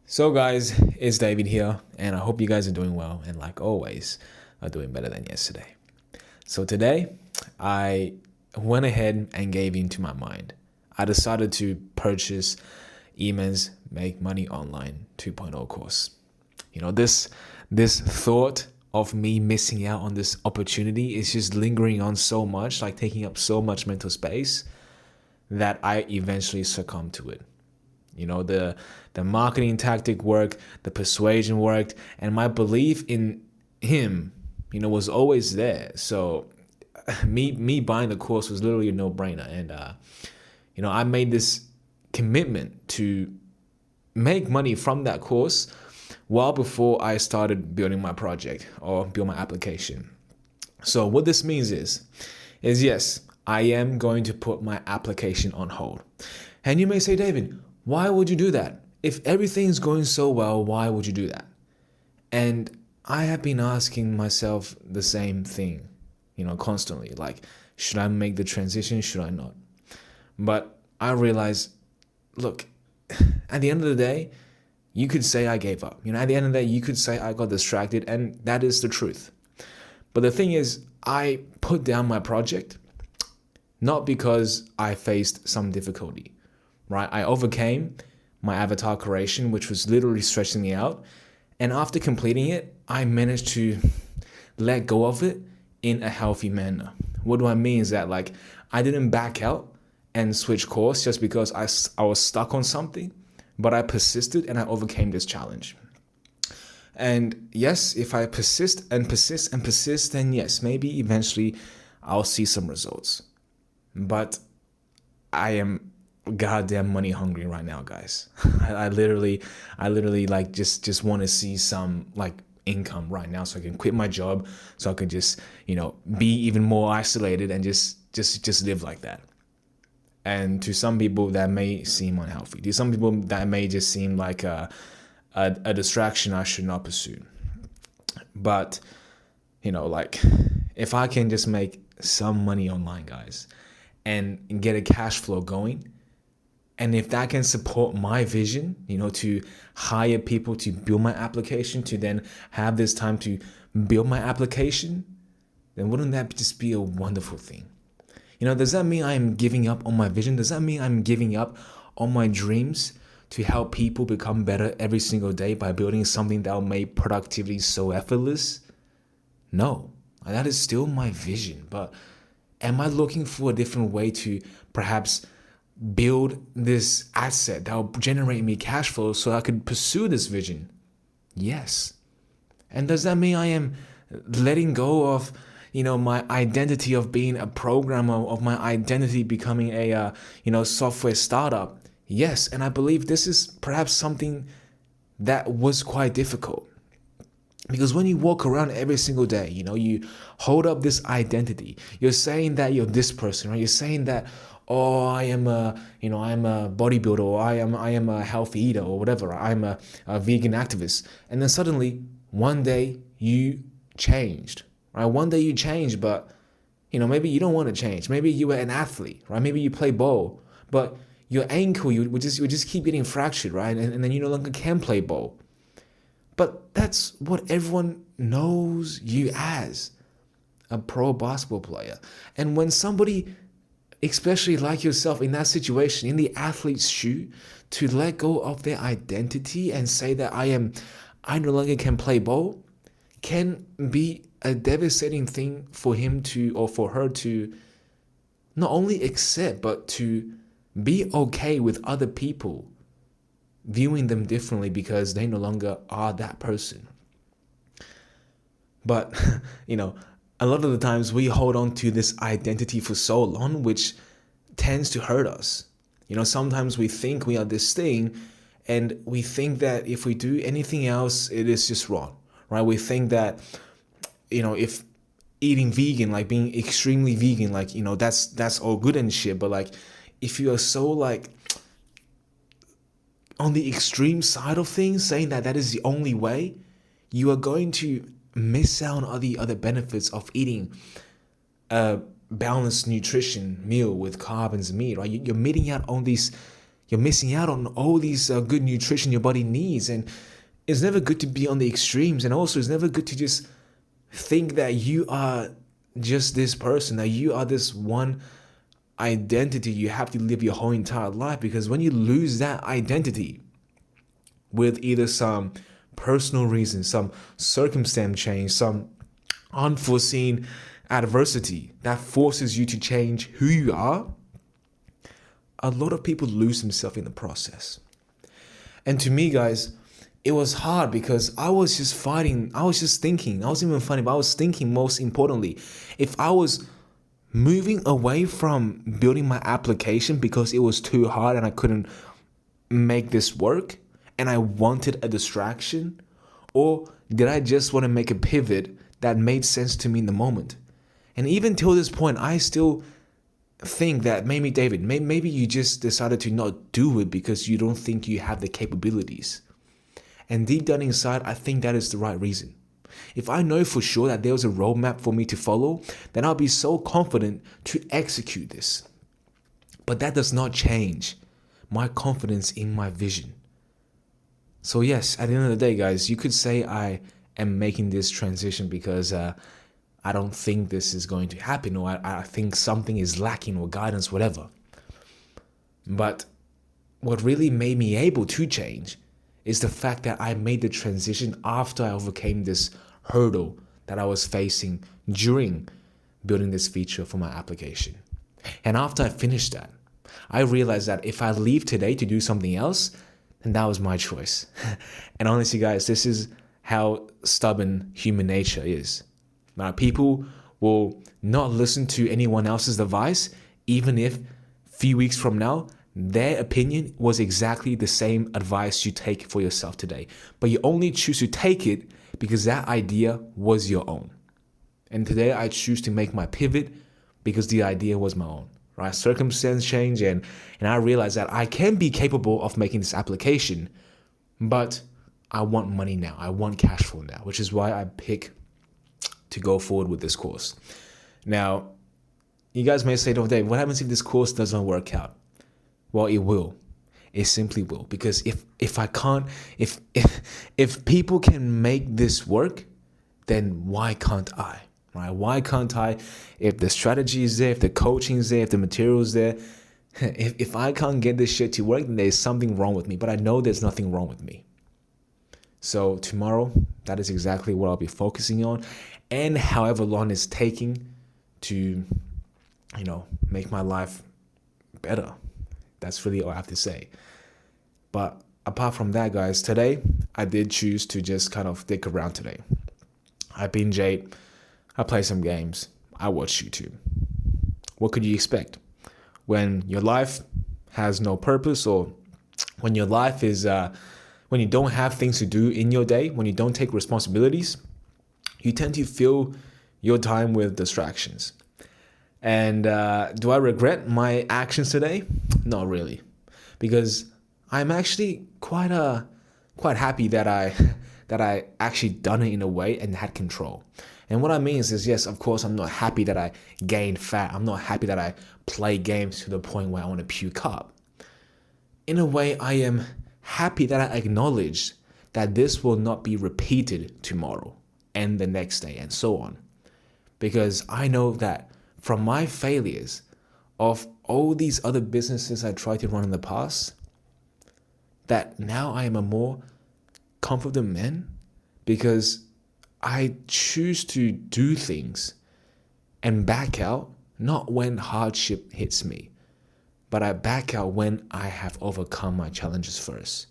So, guys, it's David here, and I hope you guys are doing well, and like always, are doing better than yesterday. So, today, I went ahead and gave in to my mind. I decided to purchase Eman's Make Money Online 2.0 course. This thought of me missing out on this opportunity is just lingering on so much, like taking up so much mental space, that I eventually succumbed to it. The marketing tactic worked, the persuasion worked, and my belief in him, was always there. So me buying the course was literally a no-brainer. And I made this commitment to make money from that course well before I started building my project or build my application. So what this means is yes, I am going to put my application on hold. And you may say, David, why would you do that? If everything's going so well, why would you do that? And I have been asking myself the same thing, constantly. Like, should I make the transition? Should I not? But I realized, look, at the end of the day, you could say I gave up. At the end of the day, you could say I got distracted, and that is the truth. But the thing is, I put down my project not because I faced some difficulty, right? I overcame my avatar creation, which was literally stressing me out. And after completing it, I managed to let go of it in a healthy manner. What do I mean is that I didn't back out and switch course just because I was stuck on something, but I persisted and I overcame this challenge. And yes, if I persist and persist and persist, then yes, maybe eventually I'll see some results. But I am goddamn money hungry right now, guys. I literally just want to see some income right now so I can quit my job, so I can just be even more isolated and just live like that. And to some people that may seem unhealthy. To some people that may just seem like a distraction I should not pursue. But if I can just make some money online, guys, and get a cash flow going, and if that can support my vision, to hire people to build my application, to then have this time to build my application, then wouldn't that just be a wonderful thing? Does that mean I'm giving up on my vision? Does that mean I'm giving up on my dreams to help people become better every single day by building something that will make productivity so effortless? No, that is still my vision. But am I looking for a different way to perhaps build this asset that will generate me cash flow so I could pursue this vision? Yes. And does that mean I am letting go of my identity of being a programmer, of my identity becoming a software startup? Yes. And I believe this is perhaps something that was quite difficult. Because when you walk around every single day, you hold up this identity. You're saying that you're this person, right? You're saying that, oh, I am a bodybuilder, or I am a healthy eater, or whatever. I'm a vegan activist. And then suddenly, one day you changed, right? One day you changed, but maybe you don't want to change. Maybe you were an athlete, right? Maybe you play ball, but your ankle you would just keep getting fractured, right? And then you no longer can play ball. But that's what everyone knows you as, a pro basketball player. And when somebody, especially like yourself in that situation, in the athlete's shoe, to let go of their identity and say that I no longer can play ball, can be a devastating thing for him to, or for her to, not only accept, but to be okay with other people viewing them differently because they no longer are that person. But, a lot of the times we hold on to this identity for so long, which tends to hurt us. Sometimes we think we are this thing, and we think that if we do anything else, it is just wrong, right? We think that, if eating vegan, like being extremely vegan, that's all good and shit. But if you are so on the extreme side of things, saying that that is the only way, you are going to miss out on all the other benefits of eating a balanced nutrition meal with carbs and meat, right? You're missing out on these You're missing out on all these good nutrition your body needs. And it's never good to be on the extremes. And also, it's never good to just think that you are just this person, that you are this one identity you have to live your whole entire life. Because when you lose that identity with either some personal reason, some circumstance change, some unforeseen adversity that forces you to change who you are, a lot of people lose themselves in the process. And to me, guys, it was hard because I was just fighting. I was just thinking. I wasn't even fighting, but I was thinking most importantly, if I was moving away from building my application because it was too hard and I couldn't make this work and I wanted a distraction, or did I just want to make a pivot that made sense to me in the moment? And even till this point, I still think that maybe, David, maybe you just decided to not do it because you don't think you have the capabilities. And deep down inside, I think that is the right reason. If I know for sure that there was a roadmap for me to follow, then I'll be so confident to execute this. But that does not change my confidence in my vision. So yes, at the end of the day, guys, you could say I am making this transition because I don't think this is going to happen, or I think something is lacking, or guidance, whatever. But what really made me able to change is the fact that I made the transition after I overcame this hurdle that I was facing during building this feature for my application. And after I finished that, I realized that if I leave today to do something else, then that was my choice. And honestly, guys, this is how stubborn human nature is. Now, people will not listen to anyone else's advice, even if a few weeks from now, their opinion was exactly the same advice you take for yourself today. But you only choose to take it because that idea was your own. And today I choose to make my pivot because the idea was my own. Right? Circumstance change, and I realized that I can be capable of making this application, but I want money now. I want cash flow now, which is why I pick to go forward with this course. Now, you guys may say, "Oh, Dave, what happens if this course doesn't work out?" Well, it will. It simply will. Because if I can't, if people can make this work, then why can't I? Right? Why can't I? If the strategy is there, if the coaching is there, if the material is there, if I can't get this shit to work, then there's something wrong with me. But I know there's nothing wrong with me. So tomorrow, that is exactly what I'll be focusing on, and however long it's taking to, make my life better. That's really all I have to say. But apart from that, guys, today I did choose to just kind of dick around today. I binge ate, I play some games, I watch YouTube. What could you expect? When your life has no purpose, or when your life is, when you don't have things to do in your day, when you don't take responsibilities, you tend to fill your time with distractions. And do I regret my actions today? Not really, because I'm actually quite happy that I actually done it in a way and had control. And what I mean is yes, of course, I'm not happy that I gained fat. I'm not happy that I play games to the point where I want to puke up. In a way, I am happy that I acknowledged that this will not be repeated tomorrow and the next day and so on. Because I know that from my failures of all these other businesses I tried to run in the past, that now I am a more confident man because I choose to do things and back out, not when hardship hits me, but I back out when I have overcome my challenges first.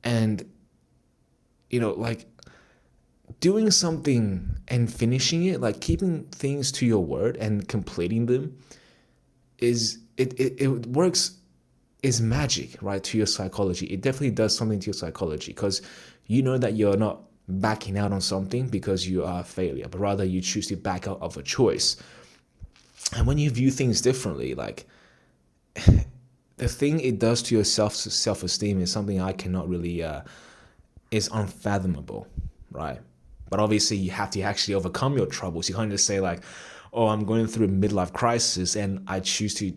And, doing something and finishing it, like keeping things to your word and completing them, it works, is magic, right, to your psychology. It definitely does something to your psychology because you know that you're not backing out on something because you are a failure, but rather you choose to back out of a choice. And when you view things differently, like the thing it does to your self-esteem is something I cannot really, is unfathomable, right? But obviously you have to actually overcome your troubles. You can't just say like, oh, I'm going through a midlife crisis and I choose to,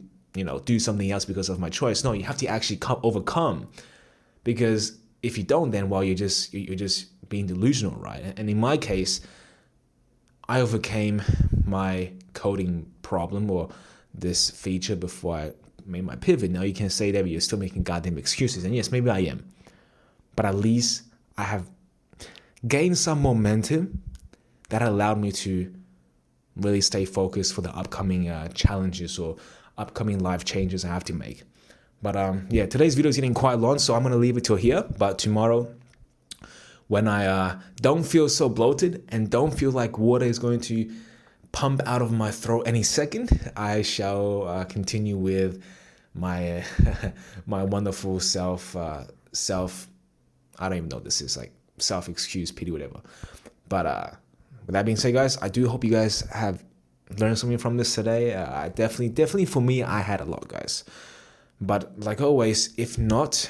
do something else because of my choice. No, you have to actually overcome, because if you don't, then well, you're just being delusional, right? And in my case, I overcame my coding problem or this feature before I made my pivot. Now you can say that, but you're still making goddamn excuses. And yes, maybe I am, but at least I have gained some momentum that allowed me to really stay focused for the upcoming challenges or upcoming life changes I have to make. But yeah, today's video is getting quite long, so I'm gonna leave it till here. But tomorrow, when I don't feel so bloated and don't feel like water is going to pump out of my throat any second, I shall continue with my my wonderful self I don't even know what this is, like self-excuse, pity, whatever. But with that being said, guys, I do hope you guys have learned something from this today. Definitely for me, I had a lot, guys. But like always, if not,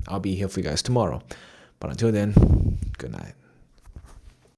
I'll be here for you guys tomorrow. But until then, good night.